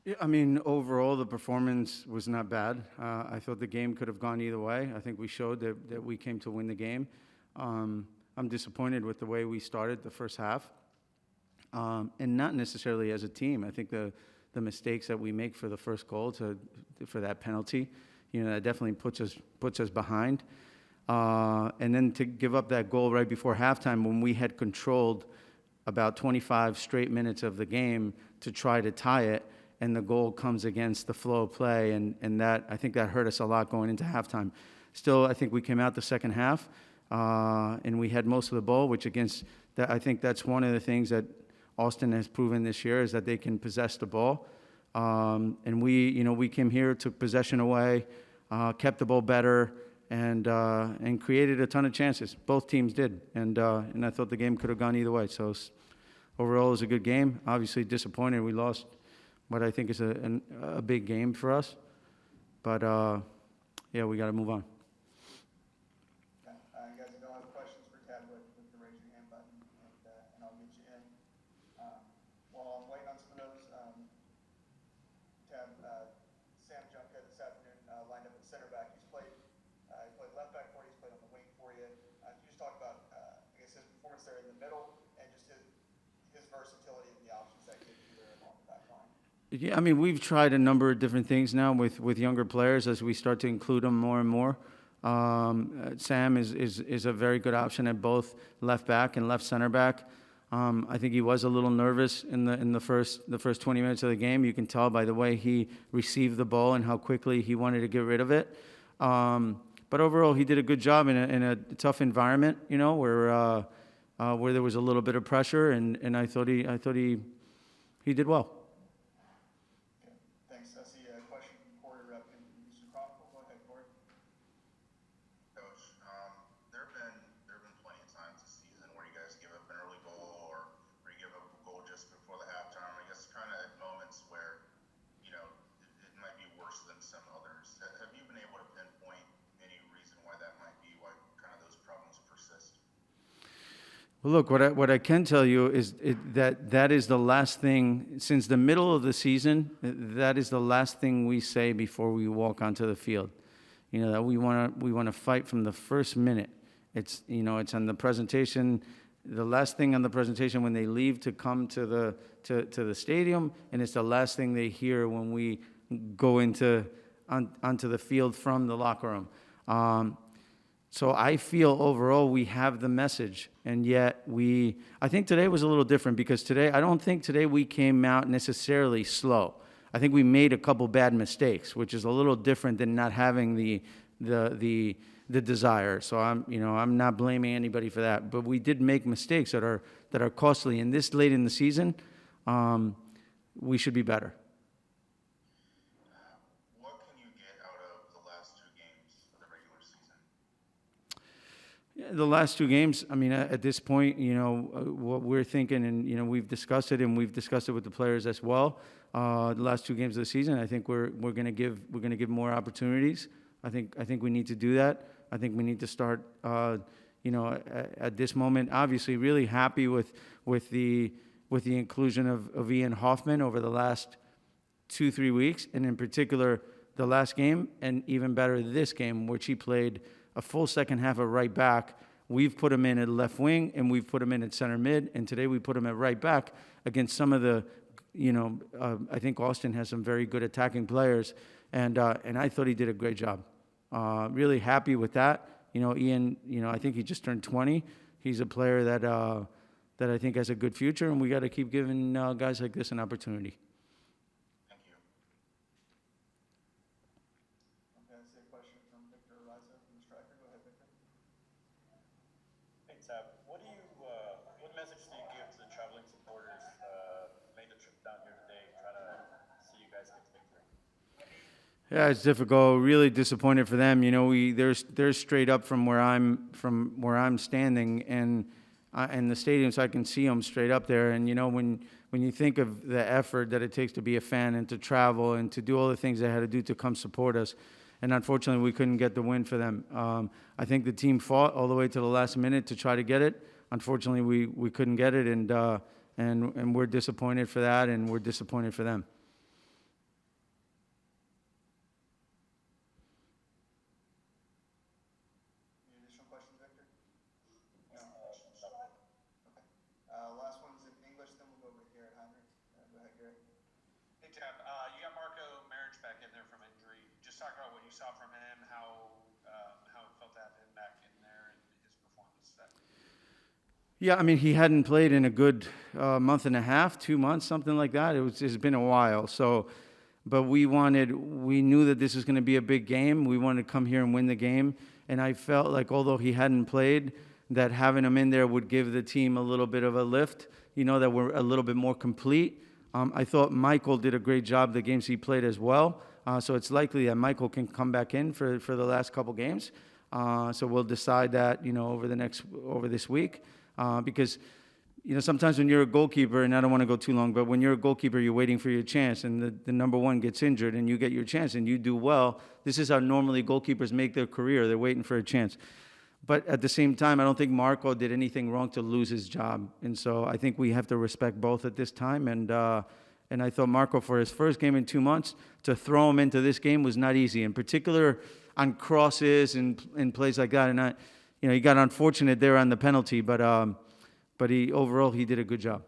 Yeah, I mean, overall, the performance was not bad. I thought the game could have gone either way. I think we showed that we came to win the game. I'm disappointed with the way we started the first half, and not necessarily as a team. I think the mistakes that we make for the first goal for that penalty, that definitely puts us behind. And then to give up that goal right before halftime when we had controlled about 25 straight minutes of the game to try to tie it, and the goal comes against the flow of play, and that, I think that hurt us a lot going into halftime. Still, I think we came out the second half, and we had most of the ball, which I think that's one of the things that Austin has proven this year, is that they can possess the ball. And we came here, took possession away, kept the ball better, and created a ton of chances. Both teams did, and I thought the game could have gone either way. So overall, it was a good game. Obviously disappointed we lost what I think is a big game for us. But, yeah, we got to move on. You guys don't have questions for Tab, with the raise your hand button, and I'll get you in. While I'm waiting on some of those, Tab, Sam Junka this afternoon lined up at center back. He played left back for you, he's played on the wing for you. Can you just talk about, his performance there in the middle, and just his versatility and the options that gives you there along the back line? Yeah, I mean, we've tried a number of different things now with younger players as we start to include them more and more. Sam is a very good option at both left back and left center back. I think he was a little nervous in the first 20 minutes of the game. You can tell by the way he received the ball and how quickly he wanted to get rid of it. But overall, he did a good job in a tough environment, where there was a little bit of pressure, and I thought he did well. Well, look, what I can tell you is that is the last thing, since the middle of the season, that is the last thing we say before we walk onto the field. That we want to fight from the first minute. It's on the presentation, the last thing on the presentation when they leave to come to the stadium, and it's the last thing they hear when we go onto the field from the locker room. So I feel overall we have the message, and yet I think today was a little different, because I don't think today we came out necessarily slow. I think we made a couple bad mistakes, which is a little different than not having the desire. So I'm not blaming anybody for that, but we did make mistakes that are costly. And this late in the season, we should be better. The last two games, I mean, at this point, what we're thinking, and, we've discussed it, and we've discussed it with the players as well. The last two games of the season, I think we're going to give more opportunities. I think we need to do that. I think we need to start, at this moment, obviously really happy with the inclusion of Ian Hoffman over the last 2-3 weeks, and in particular the last game, and even better this game, which he played a full second half of right back. We've put him in at left wing, and we've put him in at center mid, and today we put him at right back against some of the, I think Austin has some very good attacking players, and I thought he did a great job. Really happy with that. Ian, I think he just turned 20. He's a player that I think has a good future, and we got to keep giving guys like this an opportunity. What message do you give to the traveling supporters made the trip down here today, trying to see you guys get victory? Yeah, it's difficult. Really disappointed for them. They're straight up from where I'm standing, and the stadium, so I can see them straight up there. And when you think of the effort that it takes to be a fan and to travel and to do all the things they had to do to come support us. And unfortunately, we couldn't get the win for them. I think the team fought all the way to the last minute to try to get it. Unfortunately, we couldn't get it, and we're disappointed for that, and we're disappointed for them. just talk about what you saw from him, how it felt to have him back in there and his performance. Yeah, I mean, he hadn't played in a good month and a half, 2 months, something like that. It's been a while. So, but we knew that this was going to be a big game. We wanted to come here and win the game. And I felt like although he hadn't played, that having him in there would give the team a little bit of a lift, that we're a little bit more complete. I thought Michael did a great job the games he played as well. So it's likely that Michael can come back in for the last couple games. So we'll decide that, over this week. Because, sometimes when you're a goalkeeper, and I don't want to go too long, but when you're a goalkeeper, you're waiting for your chance, and the number one gets injured, and you get your chance, and you do well. This is how normally goalkeepers make their career. They're waiting for a chance. But at the same time, I don't think Marco did anything wrong to lose his job. And so I think we have to respect both at this time. And I thought Marco, for his first game in 2 months, to throw him into this game was not easy, in particular on crosses and plays like that. And he got unfortunate there on the penalty, but overall he did a good job.